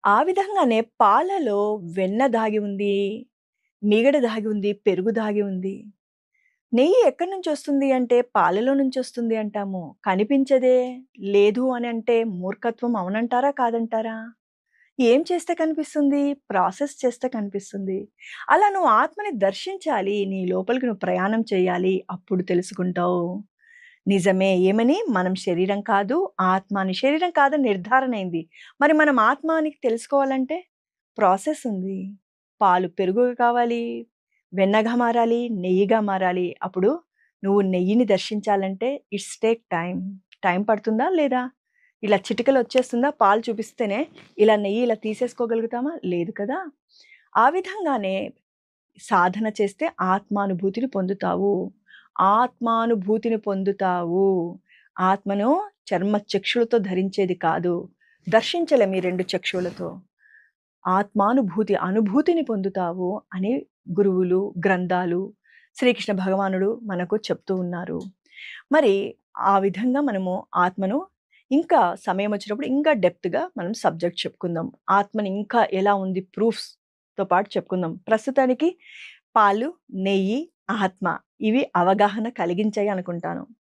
ఆ విధంగానే పాలలో వెన్న దాగి ఉంది, మీగడ దాగి ఉంది, పెరుగు దాగి ఉంది. నెయ్యి ఎక్కడి నుంచొస్తుంది అంటే పాలలో నుంచొస్తుంది అంటాము. కనిపించదే, లేదు అని అంటే మూర్ఖత్వం అవునంటారా? కాదంటారా? ఏం చేస్తే కనిపిస్తుంది? ప్రాసెస్ చేస్తే కనిపిస్తుంది. అలా నువ్వు ఆత్మని దర్శించాలి. నీ లోపలికి నువ్వు ప్రయాణం చేయాలి. అప్పుడు తెలుసుకుంటావు. నిజమే. ఏమని? మనం శరీరం కాదు, ఆత్మ అని. శరీరం కాదని నిర్ధారణ అయింది. మరి మనం ఆత్మ అని తెలుసుకోవాలంటే ప్రాసెస్ ఉంది. పాలు పెరుగుగా కావాలి, వెన్నగా మారాలి, నెయ్యిగా మారాలి. అప్పుడు నువ్వు నెయ్యిని దర్శించాలంటే ఇట్స్ టేక్ టైమ్. టైం పడుతుందా? లేదా? ఇలా చిటికెలో వచ్చేస్తుందా? పాలు చూపిస్తేనే ఇలా నెయ్యి ఇలా తీసేసుకోగలుగుతామా? లేదు కదా! ఆ విధంగానే సాధన చేస్తే ఆత్మానుభూతిని పొందుతావు. ఆత్మానుభూతిని పొందుతావు. ఆత్మను చర్మచక్షులతో ధరించేది కాదు. దర్శించలేం ఈ 2 చక్షులతో. అనుభూతిని పొందుతావు అని గురువులు, గ్రంథాలు, శ్రీకృష్ణ భగవానుడు మనకు చెప్తూ ఉన్నారు. మరి ఆ విధంగా మనము ఆత్మను ఇంకా సమయం వచ్చినప్పుడు ఇంకా డెప్త్‌గా మనం సబ్జెక్ట్ చెప్పుకుందాం. ఆత్మని ఇంకా ఎలా ఉంది ప్రూఫ్స్‌తో పాటు చెప్పుకుందాం. ప్రస్తుతానికి పాలు, నెయ్యి, ఆత్మ ఇవి అవగాహన కలిగించాయి అనుకుంటాను.